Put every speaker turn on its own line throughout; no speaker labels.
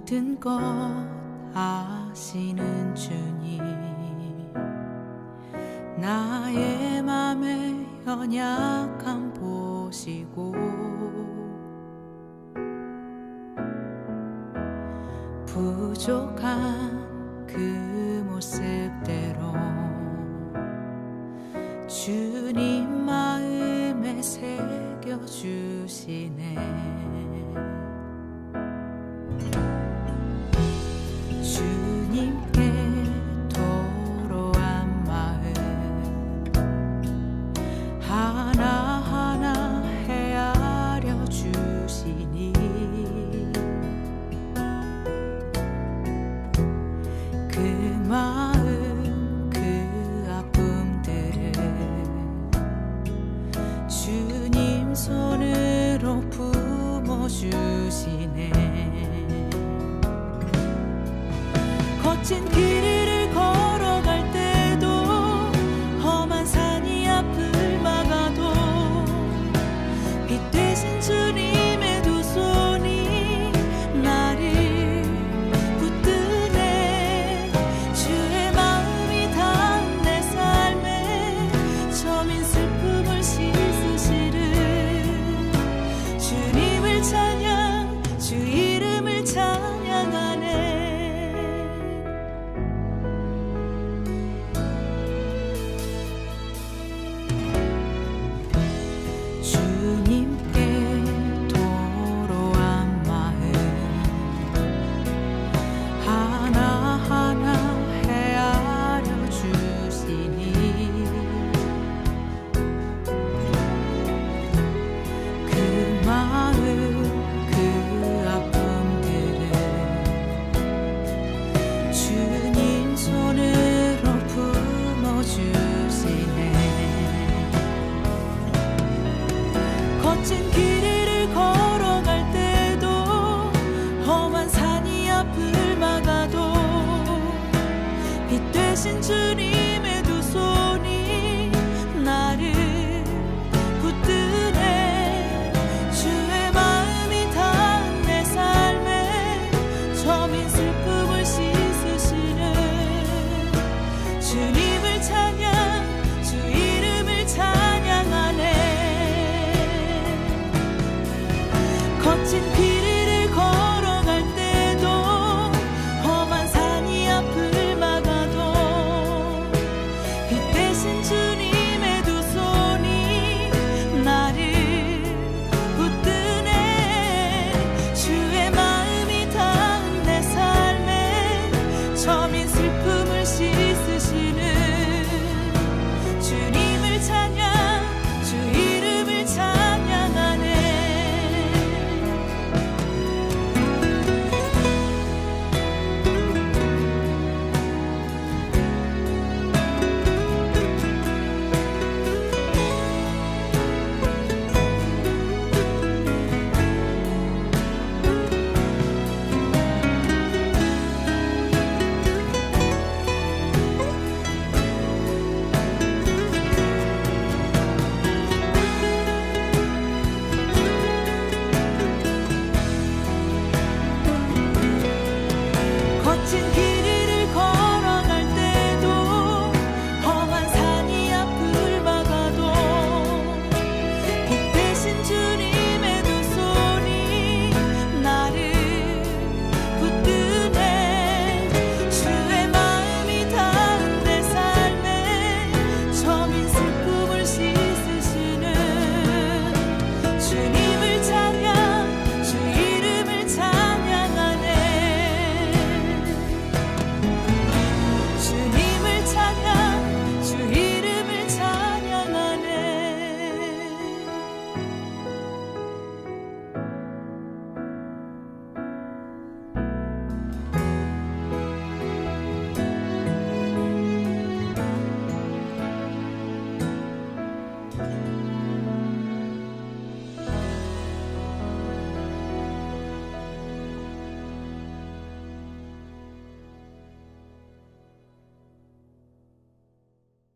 모든 것 아시는 주님, 나의 맘의 연약함 보시고 부족한 그 모습대로 주님 마음에 새겨주시네. 주님께 도로한 마음 하나하나 헤아려 주시니 그 마음 그 아픔들을 주님 손으로 품어주시네. 거친 길을 걸어갈 때도 험한 산이 앞을 막아도 빛 되신 주님의 두 손이 나를 붙드네. 주의 마음이 닿은 내 삶에 저민 슬픔을 씻으시는 주님을 찬양, 주 이름을 찬양하네. 주님께 도로한 마음 하나하나 헤아려 주시니 그 마음 그 아픔들을 주님 손으로 품어주시네. 거친 길을 걸어갈 때도 험한 산이 앞을 막아도 빛 되신 주님의 두 손이 나를 붙드네. 주의 마음이 닿은 내 삶에 저민 슬픔을 씻으시는 주님을 찬양, 주 이름을 찬양하네. 거친 길을 걸어갈 때도 험한 산이 앞을 막아도 빛 되신 주님의 두 손이 나를 붙드네. 주의 마음이 닿은 내 삶에 저민 슬픔을 씻으시는 주님을 찬양, 주 이름을 찬양하네.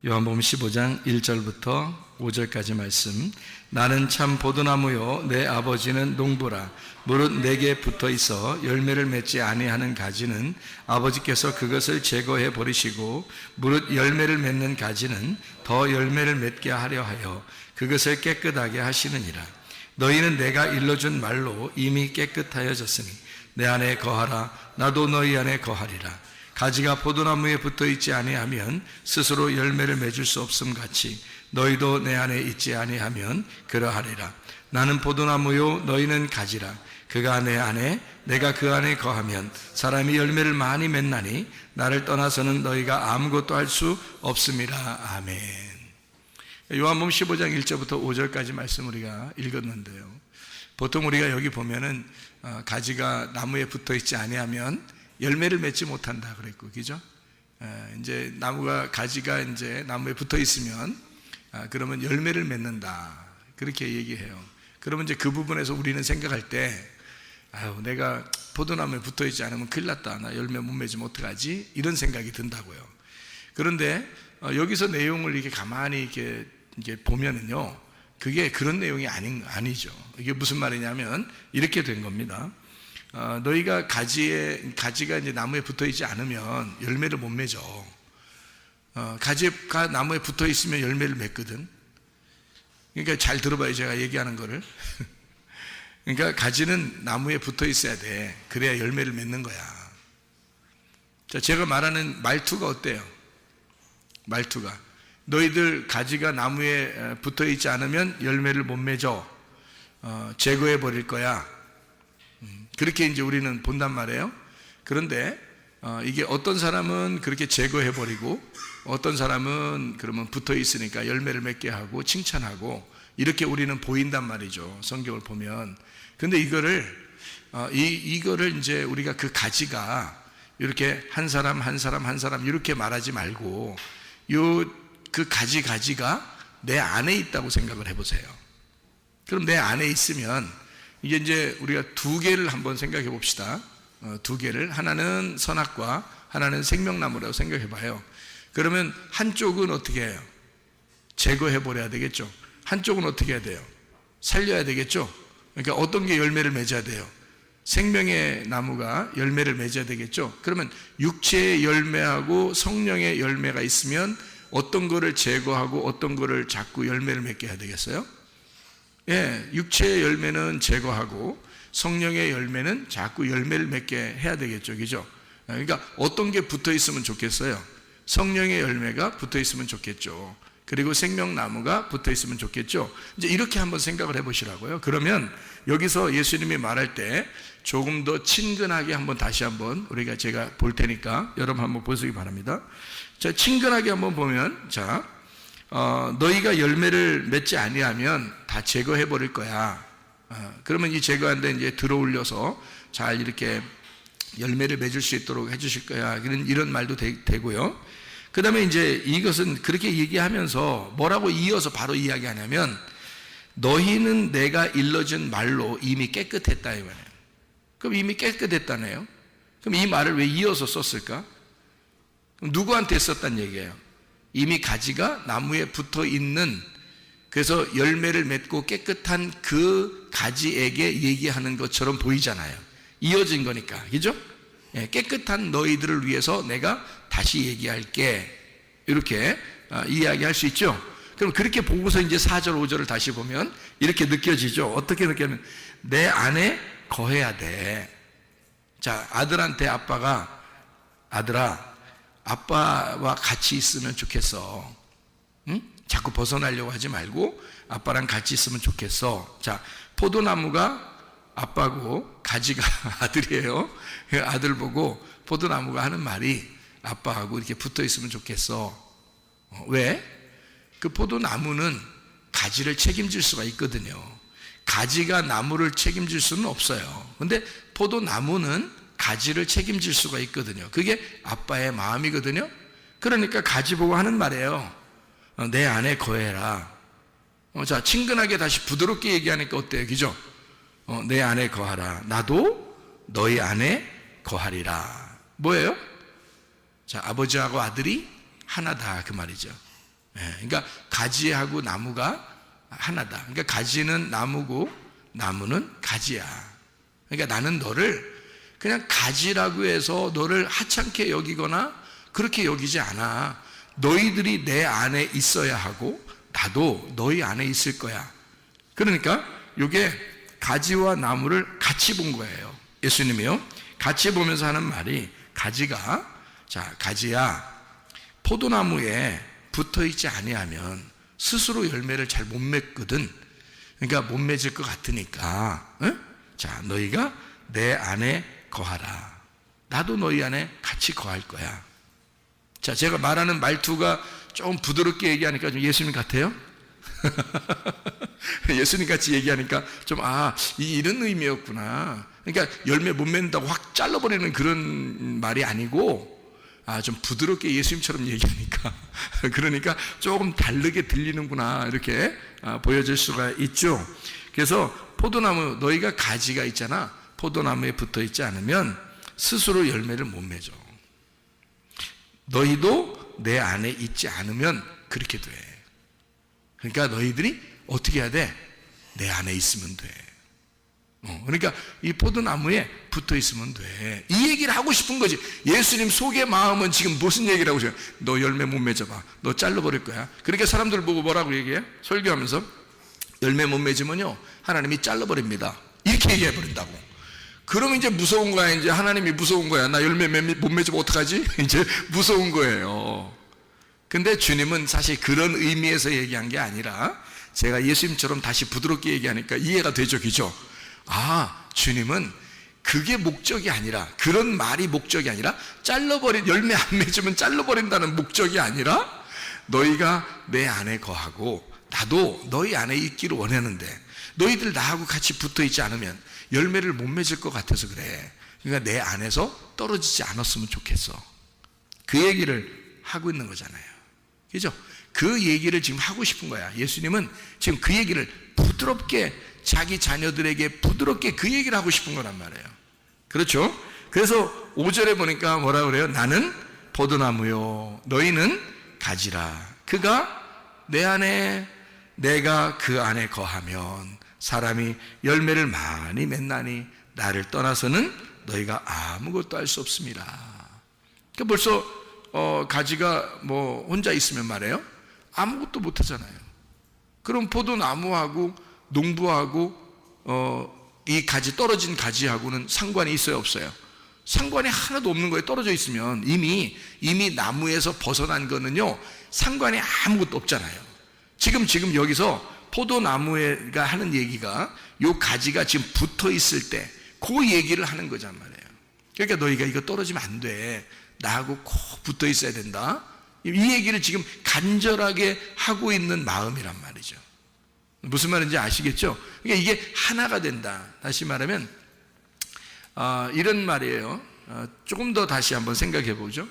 요한복음 15장 1절부터 5절까지 말씀. 나는 참 포도나무요 내 아버지는 농부라. 무릇 내게 붙어 있어 열매를 맺지 아니하는 가지는 아버지께서 그것을 제거해 버리시고 무릇 열매를 맺는 가지는 더 열매를 맺게 하려 하여 그것을 깨끗하게 하시느니라. 너희는 내가 일러준 말로 이미 깨끗하여졌으니 내 안에 거하라. 나도 너희 안에 거하리라. 가지가 포도나무에 붙어 있지 아니하면 스스로 열매를 맺을 수 없음 같이 너희도 내 안에 있지 아니하면 그러하리라. 나는 포도나무요 너희는 가지라. 그가 내 안에 내가 그 안에 거하면 사람이 열매를 많이 맺나니 나를 떠나서는 너희가 아무것도 할 수 없음이라. 아멘. 요한복음 15장 1절부터 5절까지 말씀 우리가 읽었는데요, 보통 우리가 여기 보면은 가지가 나무에 붙어 있지 아니하면 열매를 맺지 못한다 그랬고, 그죠? 이제 가지가 이제 나무에 붙어 있으면 그러면 열매를 맺는다 그렇게 얘기해요. 그러면 이제 그 부분에서 우리는 생각할 때, 내가 포도나무에 붙어 있지 않으면 큰일 났다, 나 열매 못 맺으면 어떡하지? 이런 생각이 든다고요. 그런데 여기서 내용을 이렇게 가만히 이렇게 보면은요, 그게 그런 내용이 아니죠. 이게 무슨 말이냐면 이렇게 된 겁니다. 너희가 가지가 이제 나무에 붙어 있지 않으면 열매를 못 맺어. 가지가 나무에 붙어 있으면 열매를 맺거든. 그러니까 잘 들어봐요, 제가 얘기하는 거를. 그러니까 가지는 나무에 붙어 있어야 돼. 그래야 열매를 맺는 거야. 자, 제가 말하는 말투가 어때요? 말투가, 너희들 가지가 나무에 붙어 있지 않으면 열매를 못 맺어. 제거해 버릴 거야. 그렇게 이제 우리는 본단 말이에요. 그런데 이게 어떤 사람은 그렇게 제거해 버리고 어떤 사람은 그러면 붙어 있으니까 열매를 맺게 하고 칭찬하고 이렇게 우리는 보인단 말이죠, 성경을 보면. 근데 이거를 이제 우리가 그 가지가 이렇게 한 사람 이렇게 말하지 말고 그 가지가 내 안에 있다고 생각을 해보세요. 그럼 내 안에 있으면 이제 우리가 두 개를 한번 생각해 봅시다. 두 개를, 하나는 선악과 하나는 생명나무라고 생각해 봐요. 그러면 한쪽은 어떻게 해요? 제거해 버려야 되겠죠. 한쪽은 어떻게 해야 돼요? 살려야 되겠죠. 그러니까 어떤 게 열매를 맺어야 돼요? 생명의 나무가 열매를 맺어야 되겠죠. 그러면 육체의 열매하고 성령의 열매가 있으면 어떤 거를 제거하고 어떤 거를 자꾸 열매를 맺게 해야 되겠어요? 예, 육체의 열매는 제거하고 성령의 열매는 자꾸 열매를 맺게 해야 되겠죠, 그죠? 그러니까 어떤 게 붙어 있으면 좋겠어요? 성령의 열매가 붙어 있으면 좋겠죠. 그리고 생명나무가 붙어 있으면 좋겠죠. 이제 이렇게 한번 생각을 해보시라고요. 그러면 여기서 예수님이 말할 때 조금 더 친근하게 한번 다시 한번 제가 볼 테니까 여러분 한번 보시기 바랍니다. 자, 친근하게 한번 보면, 자, 너희가 열매를 맺지 아니하면 다 제거해 버릴 거야. 그러면 이 제거한 데 이제 들어올려서 잘 이렇게 열매를 맺을 수 있도록 해주실 거야. 이런 말도 되고요. 그 다음에 이제 이것은 그렇게 얘기하면서 뭐라고 이어서 바로 이야기하냐면, 너희는 내가 일러준 말로 이미 깨끗했다 이 말이에요. 그럼 이미 깨끗했다네요. 그럼 이 말을 왜 이어서 썼을까? 그럼 누구한테 썼단 얘기예요? 이미 가지가 나무에 붙어 있는, 그래서 열매를 맺고 깨끗한 그 가지에게 얘기하는 것처럼 보이잖아요. 이어진 거니까, 그죠? 예, 깨끗한 너희들을 위해서 내가 다시 얘기할게, 이렇게 이야기할 수 있죠. 그럼 그렇게 보고서 이제 4절 5절을 다시 보면 이렇게 느껴지죠. 어떻게 느끼면 내 안에 거해야 돼. 자, 아들한테 아빠가, 아들아, 아빠와 같이 있으면 좋겠어. 응? 자꾸 벗어나려고 하지 말고 아빠랑 같이 있으면 좋겠어. 자, 포도나무가 아빠고 가지가 아들이에요. 아들 보고 포도나무가 하는 말이 아빠하고 이렇게 붙어 있으면 좋겠어. 왜? 그 포도나무는 가지를 책임질 수가 있거든요. 가지가 나무를 책임질 수는 없어요. 근데 포도나무는 가지를 책임질 수가 있거든요. 그게 아빠의 마음이거든요. 그러니까 가지 보고 하는 말이에요. 내 안에 거해라. 자, 친근하게 다시 부드럽게 얘기하니까 어때요? 그죠? 내 안에 거하라. 나도 너희 안에 거하리라. 뭐예요? 자, 아버지하고 아들이 하나다 그 말이죠. 그러니까 가지하고 나무가 하나다. 그러니까 가지는 나무고 나무는 가지야. 그러니까 나는 너를 그냥 가지라고 해서 너를 하찮게 여기거나 그렇게 여기지 않아. 너희들이 내 안에 있어야 하고 나도 너희 안에 있을 거야. 그러니까 이게 가지와 나무를 같이 본 거예요. 예수님이요. 같이 보면서 하는 말이 가지가 자 가지야 포도나무에 붙어있지 아니하면 스스로 열매를 잘 못 맺거든. 그러니까 못 맺을 것 같으니까 자 너희가 내 안에 거하라. 나도 너희 안에 같이 거할 거야. 자 제가 말하는 말투가 좀 부드럽게 얘기하니까 좀 예수님 같아요? 예수님 같이 얘기하니까 좀 이런 의미였구나. 그러니까 열매 못 맺는다고 확 잘라버리는 그런 말이 아니고 좀 부드럽게 예수님처럼 얘기하니까 그러니까 조금 다르게 들리는구나 이렇게 보여질 수가 있죠. 그래서 포도나무 너희가 가지가 있잖아. 포도나무에 붙어 있지 않으면 스스로 열매를 못 맺어. 너희도 내 안에 있지 않으면 그렇게 돼. 그러니까 너희들이 어떻게 해야 돼? 내 안에 있으면 돼. 그러니까 이 포도나무에 붙어 있으면 돼. 이 얘기를 하고 싶은 거지. 예수님 속의 마음은 지금 무슨 얘기를 하고 있어요? 너 열매 못 맺어봐. 너 잘라버릴 거야. 그러니까 사람들 보고 뭐라고 얘기해? 설교하면서 열매 못 맺으면요 하나님이 잘라버립니다. 이렇게 얘기해버린다고. 그러면 이제 무서운 거야. 이제 하나님이 무서운 거야. 나 열매 못 맺으면 어떡하지? 이제 무서운 거예요. 근데 주님은 사실 그런 의미에서 얘기한 게 아니라 제가 예수님처럼 다시 부드럽게 얘기하니까 이해가 되죠, 그죠? 주님은 그게 목적이 아니라, 그런 말이 목적이 아니라, 열매 안 맺으면 잘라버린다는 목적이 아니라, 너희가 내 안에 거하고, 나도 너희 안에 있기를 원하는데, 너희들 나하고 같이 붙어 있지 않으면 열매를 못 맺을 것 같아서 그래. 그러니까 내 안에서 떨어지지 않았으면 좋겠어. 그 얘기를 하고 있는 거잖아요. 그죠? 그 얘기를 지금 하고 싶은 거야. 예수님은 지금 그 얘기를 부드럽게 자기 자녀들에게 부드럽게 그 얘기를 하고 싶은 거란 말이에요. 그렇죠? 그래서 5절에 보니까 뭐라 그래요? 나는 포도나무요 너희는 가지라. 그가 내 안에 내가 그 안에 거하면 사람이 열매를 많이 맺나니 나를 떠나서는 너희가 아무것도 할 수 없습니다. 그러니까 벌써 가지가 뭐 혼자 있으면 말이에요 아무것도 못 하잖아요. 그럼 포도나무하고 농부하고 이 가지 떨어진 가지하고는 상관이 있어요, 없어요? 상관이 하나도 없는 거예요. 떨어져 있으면 이미 나무에서 벗어난 거는요 상관이 아무것도 없잖아요. 지금 여기서 포도나무가 하는 얘기가 요 가지가 지금 붙어 있을 때 그 얘기를 하는 거란 말이에요. 그러니까 너희가 이거 떨어지면 안 돼. 나하고 꼭 붙어 있어야 된다. 이 얘기를 지금 간절하게 하고 있는 마음이란 말이죠. 무슨 말인지 아시겠죠? 그러니까 이게 하나가 된다. 다시 말하면 이런 말이에요. 조금 더 다시 한번 생각해 보죠.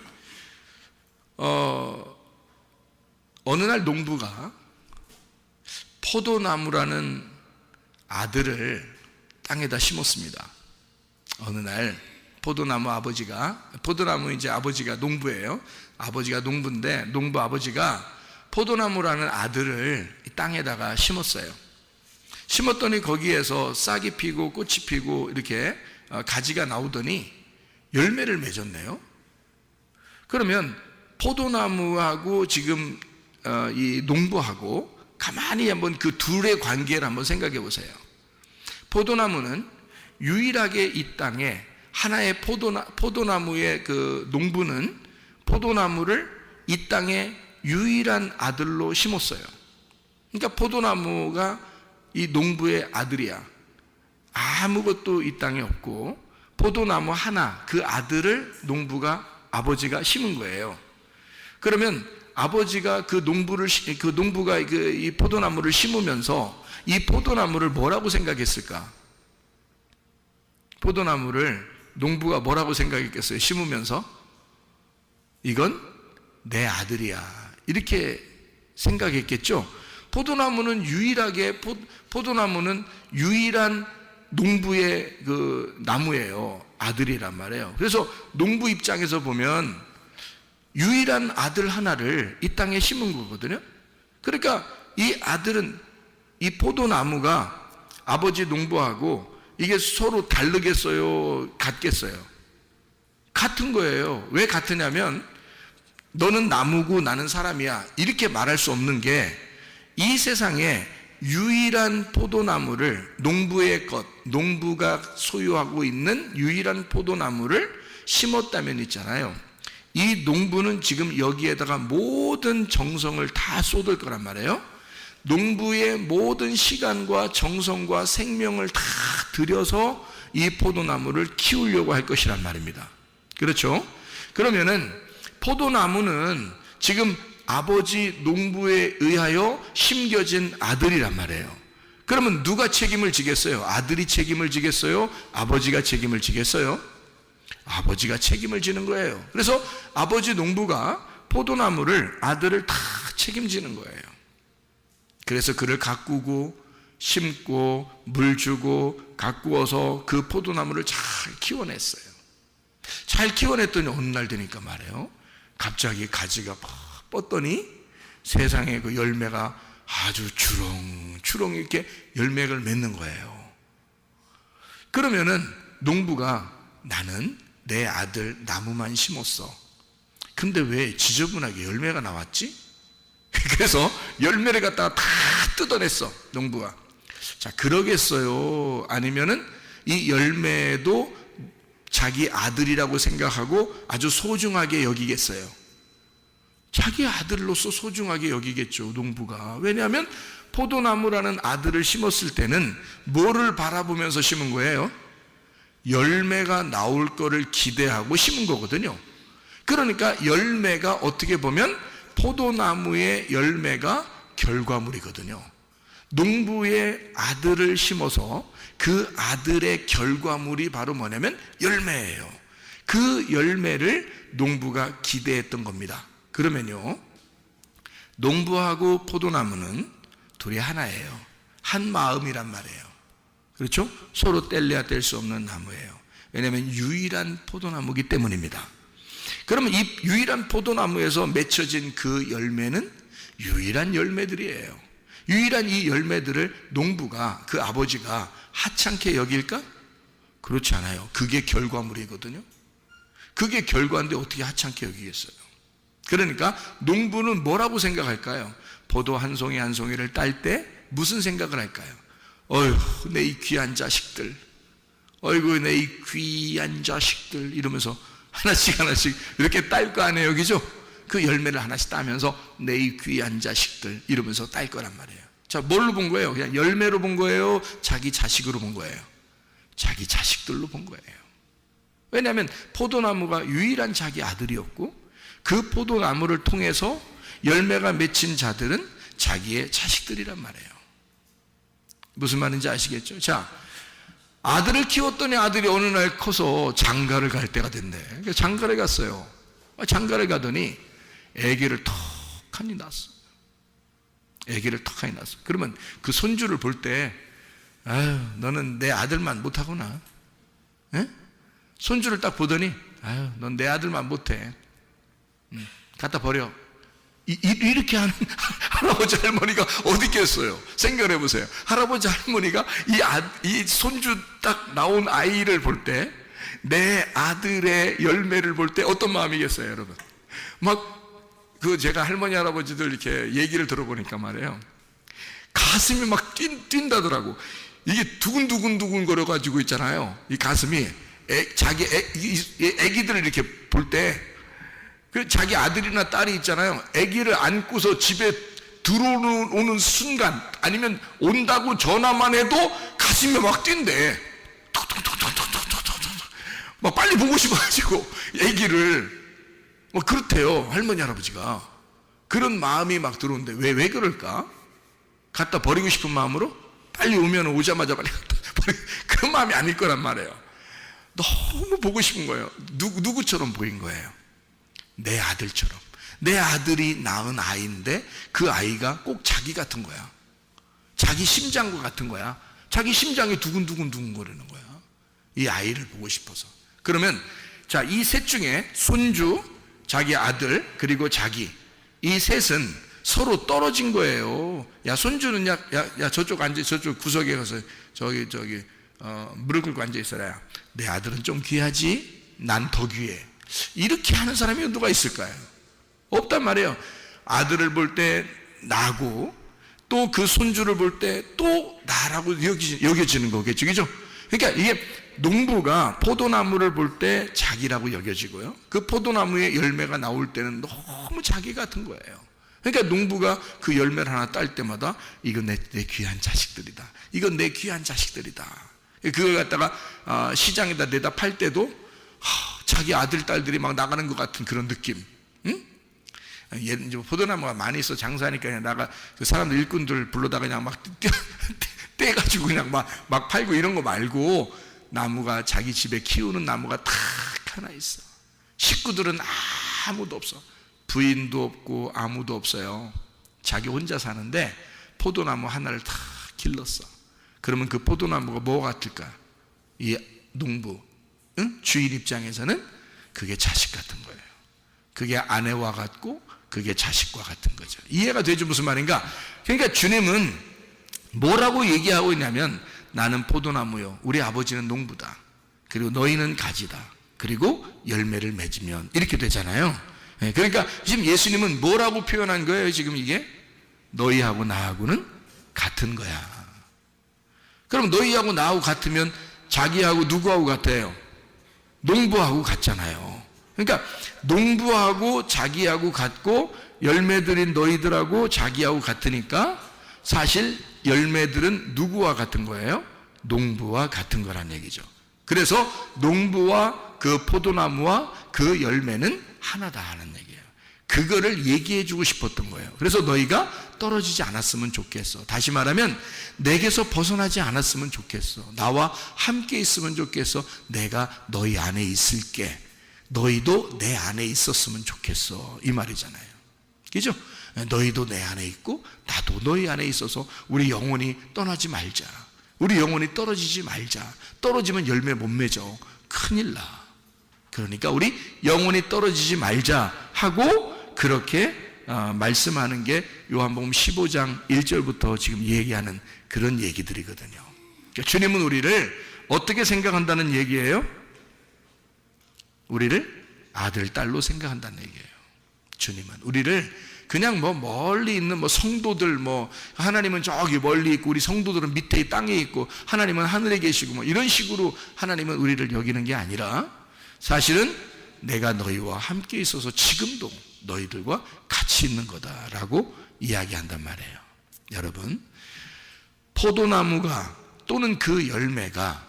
어느 날 농부가 포도나무라는 아들을 땅에다 심었습니다. 어느 날 포도나무 이제 아버지가 농부예요. 아버지가 농부인데 농부 아버지가 포도나무라는 아들을 땅에다가 심었어요. 심었더니 거기에서 싹이 피고 꽃이 피고 이렇게 가지가 나오더니 열매를 맺었네요. 그러면 포도나무하고 지금 이 농부하고 가만히 한번 그 둘의 관계를 한번 생각해 보세요. 포도나무는 유일하게 이 땅에 하나의 포도나무의 그 농부는 포도나무를 이 땅에 유일한 아들로 심었어요. 그러니까 포도나무가 이 농부의 아들이야. 아무것도 이 땅에 없고 포도나무 하나 그 아들을 아버지가 심은 거예요. 그러면 아버지가 그 농부가 이 포도나무를 심으면서 이 포도나무를 뭐라고 생각했을까? 포도나무를 농부가 뭐라고 생각했겠어요? 심으면서 이건 내 아들이야 이렇게 생각했겠죠. 포도나무는 유일한 농부의 그 나무예요. 아들이란 말이에요. 그래서 농부 입장에서 보면 유일한 아들 하나를 이 땅에 심은 거거든요. 그러니까 이 아들은 이 포도나무가 아버지 농부하고 이게 서로 다르겠어요? 같겠어요? 같은 거예요. 왜 같으냐면 너는 나무고 나는 사람이야 이렇게 말할 수 없는 게 이 세상에 유일한 포도나무를 농부의 것, 농부가 소유하고 있는 유일한 포도나무를 심었다면 있잖아요. 이 농부는 지금 여기에다가 모든 정성을 다 쏟을 거란 말이에요. 농부의 모든 시간과 정성과 생명을 다 들여서 이 포도나무를 키우려고 할 것이란 말입니다. 그렇죠? 그러면은 포도나무는 지금 아버지 농부에 의하여 심겨진 아들이란 말이에요. 그러면 누가 책임을 지겠어요? 아들이 책임을 지겠어요? 아버지가 책임을 지겠어요? 아버지가 책임을 지는 거예요. 그래서 아버지 농부가 포도나무를 아들을 다 책임지는 거예요. 그래서 그를 가꾸고 심고 물 주고 가꾸어서 그 포도나무를 잘 키워냈어요. 잘 키워냈더니 어느 날 되니까 말이에요. 갑자기 가지가 뻗더니 세상에 그 열매가 아주 주렁주렁 이렇게 열매를 맺는 거예요. 그러면은 농부가 나는 내 아들 나무만 심었어. 근데 왜 지저분하게 열매가 나왔지? 그래서 열매를 갖다가 다 뜯어냈어, 농부가. 자, 그러겠어요? 아니면은 이 열매도 자기 아들이라고 생각하고 아주 소중하게 여기겠어요? 자기 아들로서 소중하게 여기겠죠, 농부가. 왜냐하면 포도나무라는 아들을 심었을 때는 뭐를 바라보면서 심은 거예요? 열매가 나올 거를 기대하고 심은 거거든요. 그러니까 열매가 어떻게 보면 포도나무의 열매가 결과물이거든요. 농부의 아들을 심어서 그 아들의 결과물이 바로 뭐냐면 열매예요. 그 열매를 농부가 기대했던 겁니다. 그러면요, 농부하고 포도나무는 둘이 하나예요. 한 마음이란 말이에요. 그렇죠? 서로 뗄래야 뗄 수 없는 나무예요. 왜냐하면 유일한 포도나무이기 때문입니다. 그러면 이 유일한 포도나무에서 맺혀진 그 열매는 유일한 열매들이에요. 유일한 이 열매들을 농부가, 그 아버지가 하찮게 여길까? 그렇지 않아요. 그게 결과물이거든요. 그게 결과인데 어떻게 하찮게 여기겠어요? 그러니까 농부는 뭐라고 생각할까요? 포도 한 송이 한 송이를 딸 때 무슨 생각을 할까요? 어휴, 내 이 귀한 자식들, 어이구, 내 이 귀한 자식들, 이러면서 하나씩 하나씩 이렇게 딸 거 아니에요, 그죠? 그 열매를 하나씩 따면서 내 이 귀한 자식들 이러면서 딸 거란 말이에요. 자, 뭘로 본 거예요? 그냥 열매로 본 거예요? 자기 자식으로 본 거예요? 자기 자식들로 본 거예요. 왜냐하면 포도나무가 유일한 자기 아들이었고 그 포도나무를 통해서 열매가 맺힌 자들은 자기의 자식들이란 말이에요. 무슨 말인지 아시겠죠? 자, 아들을 키웠더니 아들이 어느 날 커서 장가를 갈 때가 됐네. 그러니까 장가를 갔어요. 장가를 가더니 아기를 턱하니 낳았어. 아기를 턱하니 낳았어. 그러면 그 손주를 볼 때, 아유, 너는 내 아들만 못하구나. 에? 손주를 딱 보더니, 아유, 넌 내 아들만 못해. 갖다 버려. 이렇게 하는 할아버지 할머니가 어디 있겠어요? 생각해 보세요. 할아버지 할머니가 이 손주 딱 나온 아이를 볼 때, 내 아들의 열매를 볼 때 어떤 마음이겠어요, 여러분? 제가 할머니 할아버지들 이렇게 얘기를 들어보니까 말이에요, 가슴이 막 뛴다더라고. 이게 두근두근 거려가지고 있잖아요. 이 가슴이 자기 애기들을 이렇게 볼 때, 그 자기 아들이나 딸이 있잖아요. 아기를 안고서 집에 들어오는 순간, 아니면 온다고 전화만 해도 가슴이 막 뛴대. 막 빨리 보고 싶어가지고 아기를. 뭐 그렇대요, 할머니 할아버지가. 그런 마음이 막 들어오는데 왜 그럴까? 갖다 버리고 싶은 마음으로 빨리 오면 오자마자 빨리 갖다 버리고, 그런 마음이 아닐 거란 말이에요. 너무 보고 싶은 거예요. 누구처럼 보인 거예요? 내 아들처럼. 내 아들이 낳은 아이인데 그 아이가 꼭 자기 같은 거야. 자기 심장과 같은 거야. 자기 심장이 두근두근 거리는 거야. 이 아이를 보고 싶어서. 그러면 자, 이 셋 중에 손주, 자기 아들, 그리고 자기, 이 셋은 서로 떨어진 거예요. 야, 손주는 야, 저쪽 앉아, 저쪽 구석에 가서 무릎 꿇고 앉아 있어라. 내 아들은 좀 귀하지? 난 더 귀해. 이렇게 하는 사람이 누가 있을까요? 없단 말이에요. 아들을 볼 때 나고, 또 그 손주를 볼 때 또 나라고 여겨지는 거겠죠. 그죠? 그러니까 이게 농부가 포도나무를 볼 때 자기라고 여겨지고요. 그 포도나무의 열매가 나올 때는 너무 자기 같은 거예요. 그러니까 농부가 그 열매를 하나 딸 때마다 이건 내 귀한 자식들이다. 이건 내 귀한 자식들이다. 그걸 갖다가 시장에다 내다 팔 때도 자기 아들, 딸들이 막 나가는 것 같은 그런 느낌. 응? 포도나무가 많이 있어 장사하니까 그냥 나가 그 사람들 일꾼들 불러다가 그냥 막 떼가지고 그냥 막 팔고 이런 거 말고 나무가 자기 집에 키우는 나무가 딱 하나 있어. 식구들은 아무도 없어. 부인도 없고 아무도 없어요. 자기 혼자 사는데 포도나무 하나를 다 길렀어. 그러면 그 포도나무가 뭐 같을까? 이 농부, 응? 주인 입장에서는 그게 자식 같은 거예요. 그게 아내와 같고 그게 자식과 같은 거죠. 이해가 되죠? 무슨 말인가? 그러니까 주님은 뭐라고 얘기하고 있냐면 나는 포도나무요, 우리 아버지는 농부다, 그리고 너희는 가지다, 그리고 열매를 맺으면 이렇게 되잖아요. 그러니까 지금 예수님은 뭐라고 표현한 거예요? 지금 이게 너희하고 나하고는 같은 거야. 그럼 너희하고 나하고 같으면 자기하고 누구하고 같아요? 농부하고 같잖아요. 그러니까 농부하고 자기하고 같고 열매들인 너희들하고 자기하고 같으니까 사실 열매들은 누구와 같은 거예요? 농부와 같은 거란 얘기죠. 그래서 농부와 그 포도나무와 그 열매는 하나다 하는 얘기예요. 그거를 얘기해 주고 싶었던 거예요. 그래서 너희가 떨어지지 않았으면 좋겠어. 다시 말하면 내게서 벗어나지 않았으면 좋겠어. 나와 함께 있으면 좋겠어. 내가 너희 안에 있을게. 너희도 내 안에 있었으면 좋겠어. 이 말이잖아요. 그죠? 너희도 내 안에 있고 나도 너희 안에 있어서 우리 영혼이 떠나지 말자. 우리 영혼이 떨어지지 말자. 떨어지면 열매 못 맺어. 큰일 나. 그러니까 우리 영혼이 떨어지지 말자 하고 그렇게 말씀하는 게 요한복음 15장 1절부터 지금 얘기하는 그런 얘기들이거든요. 그러니까 주님은 우리를 어떻게 생각한다는 얘기예요? 우리를 아들, 딸로 생각한다는 얘기예요. 주님은 우리를 그냥 멀리 있는 성도들, 하나님은 저기 멀리 있고 우리 성도들은 밑에 땅에 있고 하나님은 하늘에 계시고 이런 식으로 하나님은 우리를 여기는 게 아니라 사실은 내가 너희와 함께 있어서 지금도 너희들과 같이 있는 거다라고 이야기한단 말이에요. 여러분, 포도나무가 또는 그 열매가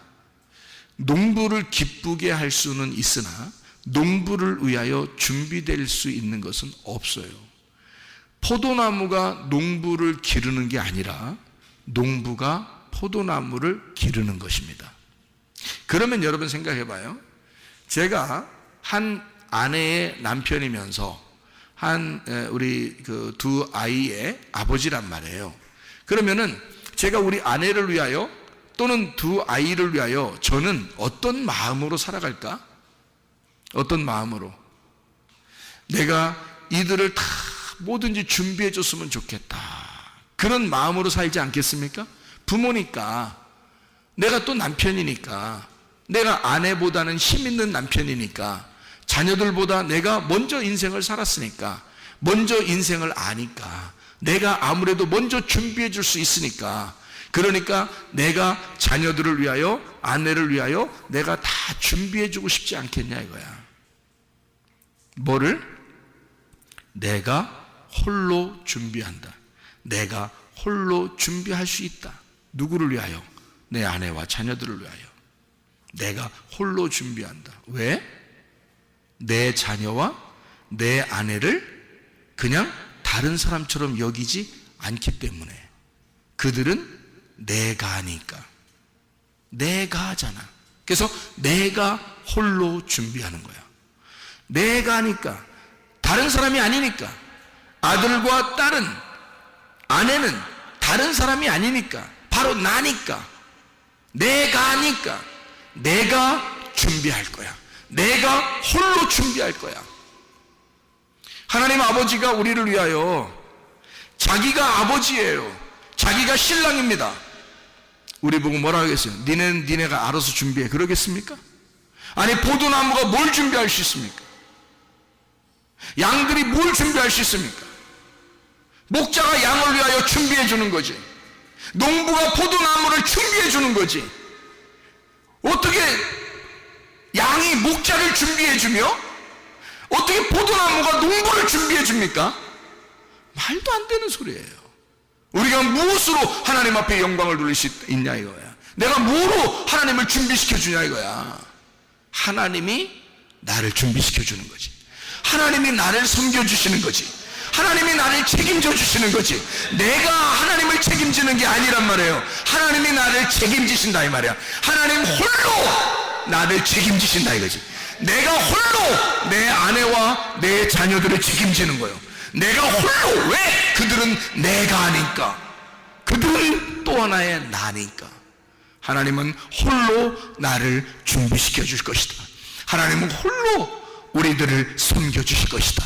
농부를 기쁘게 할 수는 있으나 농부를 위하여 준비될 수 있는 것은 없어요. 포도나무가 농부를 기르는 게 아니라 농부가 포도나무를 기르는 것입니다. 그러면 여러분 생각해 봐요. 제가 한 아내의 남편이면서 우리 그 두 아이의 아버지란 말이에요. 그러면은 제가 우리 아내를 위하여 또는 두 아이를 위하여 저는 어떤 마음으로 살아갈까? 어떤 마음으로? 내가 이들을 다 뭐든지 준비해 줬으면 좋겠다. 그런 마음으로 살지 않겠습니까? 부모니까, 내가 또 남편이니까, 내가 아내보다는 힘 있는 남편이니까, 자녀들보다 내가 먼저 인생을 살았으니까, 먼저 인생을 아니까, 내가 아무래도 먼저 준비해 줄 수 있으니까, 그러니까 내가 자녀들을 위하여, 아내를 위하여 내가 다 준비해 주고 싶지 않겠냐 이거야. 뭐를? 내가 홀로 준비한다. 내가 홀로 준비할 수 있다. 누구를 위하여? 내 아내와 자녀들을 위하여. 내가 홀로 준비한다. 왜? 내 자녀와 내 아내를 그냥 다른 사람처럼 여기지 않기 때문에. 그들은 내가 하니까. 내가 하잖아. 그래서 내가 홀로 준비하는 거야. 내가 하니까. 다른 사람이 아니니까. 아들과 딸은, 아내는 다른 사람이 아니니까. 바로 나니까. 내가 하니까. 내가 준비할 거야. 내가 홀로 준비할 거야. 하나님 아버지가 우리를 위하여 자기가 아버지예요. 자기가 신랑입니다. 우리 보고 뭐라 하겠어요? 니네가 알아서 준비해. 그러겠습니까? 아니, 포도나무가 뭘 준비할 수 있습니까? 양들이 뭘 준비할 수 있습니까? 목자가 양을 위하여 준비해 주는 거지. 농부가 포도나무를 준비해 주는 거지. 어떻게 양이 목자를 준비해 주며 어떻게 포도나무가 농부를 준비해 줍니까? 말도 안 되는 소리예요. 우리가 무엇으로 하나님 앞에 영광을 돌릴 수 있냐 이거야. 내가 뭐로 하나님을 준비시켜 주냐 이거야. 하나님이 나를 준비시켜 주는 거지. 하나님이 나를 섬겨주시는 거지. 하나님이 나를 책임져 주시는 거지. 내가 하나님을 책임지는 게 아니란 말이에요. 하나님이 나를 책임지신다 이 말이야. 하나님 홀로 나를 책임지신다 이거지. 내가 홀로 내 아내와 내 자녀들을 책임지는 거예요. 내가 홀로. 왜? 그들은 내가 아니까. 그들은 또 하나의 나니까. 하나님은 홀로 나를 준비시켜 줄 것이다. 하나님은 홀로 우리들을 섬겨주실 것이다.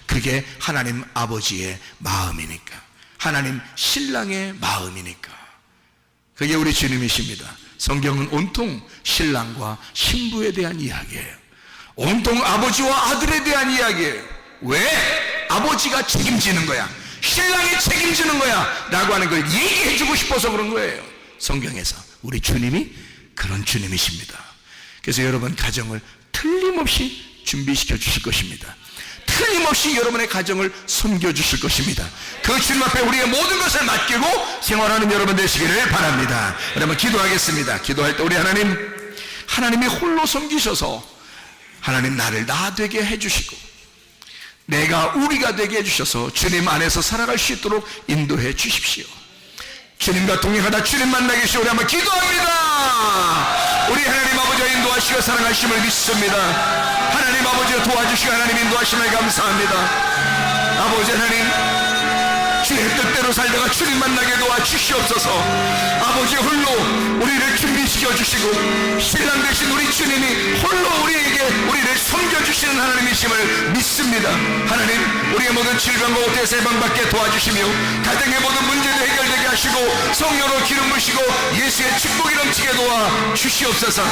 그게 하나님 아버지의 마음이니까. 하나님 신랑의 마음이니까. 그게 우리 주님이십니다. 성경은 온통 신랑과 신부에 대한 이야기예요. 온통 아버지와 아들에 대한 이야기예요. 왜? 아버지가 책임지는 거야. 신랑이 책임지는 거야. 라고 하는 걸 얘기해 주고 싶어서 그런 거예요. 성경에서. 우리 주님이 그런 주님이십니다. 그래서 여러분 가정을 틀림없이 준비시켜 주실 것입니다. 틀림없이 여러분의 가정을 섬겨주실 것입니다. 그 주님 앞에 우리의 모든 것을 맡기고 생활하는 여러분 되시기를 바랍니다. 여러분 기도하겠습니다. 기도할 때 우리 하나님이 홀로 섬기셔서 하나님 나를 나 되게 해주시고 내가 우리가 되게 해주셔서 주님 안에서 살아갈 수 있도록 인도해 주십시오. 주님과 동행하다 주님 만나게 해주시오. 우리 한번 기도합니다. 우리 하나님 아버지가 인도하시고 사랑하심을 믿습니다. 하나님 아버지가 도와주시고 하나님 인도하심을 감사합니다. 아버지 하나님, 주의 뜻대로 살다가 주님 만나게 도와주시옵소서. 아버지 홀로 우리를 준비시켜 주시고 신랑 되신 우리 주님이 홀로 우리를 섬겨주시는 하나님이심을 믿습니다. 하나님, 우리의 모든 질병과 오태에서 해방받게 도와주시며 가정의 모든 문제도 해결되게 하시고 성령으로 기름 부으시고 예수의 축복이 넘치게 도와주시옵소서.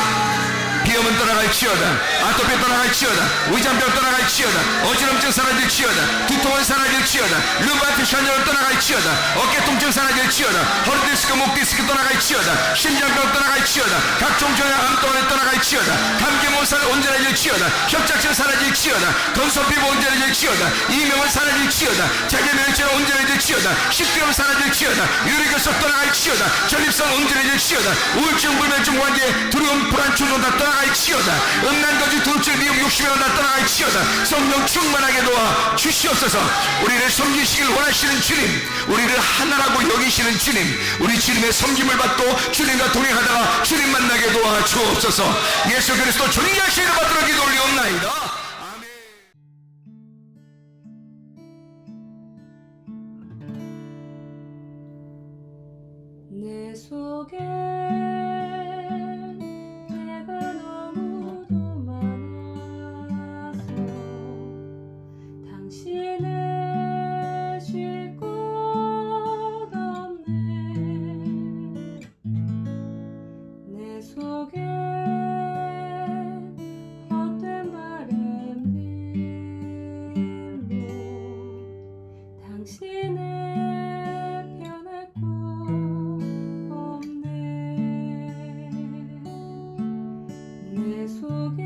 비염은 떠나갈지어다. 아토피 떠나갈지어다. 위장병 떠나갈지어다. 어지럼증 사라질지어다. 두통은 사라질지어다. 르마티스 환절은 떠나갈지어다. 어깨 통증 사라질지어다. 허리 디스크, 목 디스크 떠나갈지어다. 심장병 떠나갈지어다. 각종 전염 암동안에 떠나갈지어다. 감기 못살 온전해질지어다. 협착증 사라질지어다. 건선 피부 온전해질지어다. 이명은 사라질지어다. 자기면역체는 온전해질지어다. 식도염 사라질지어다. 유리교석 떠나갈지어다. 전립선 온전해질지어다. 우울증, 불면증, 관계, 두려움, 불안, 초조 다 떠나갈지어다. 음란거지, 돌출, 미혹, 욕심이 다 떠나갈지어다. 성령 충만하게 도와 주시옵소서. 우리를 섬기시길 원하시는 주님, 우리를 하나라고 여기시는 주님, 우리 주님의 섬김을 받고 주님과 동행하다가 주님 만나게 도와 주옵소서. 예수 그리스도 주님 자신을 받들어 기도 올리옵나이다.
내 속에 내가 너무도 많아서 당신을 쉴 곳 없네. 내 속에 헛된 바램들로 당신을 변할 곳 없네. 내 속에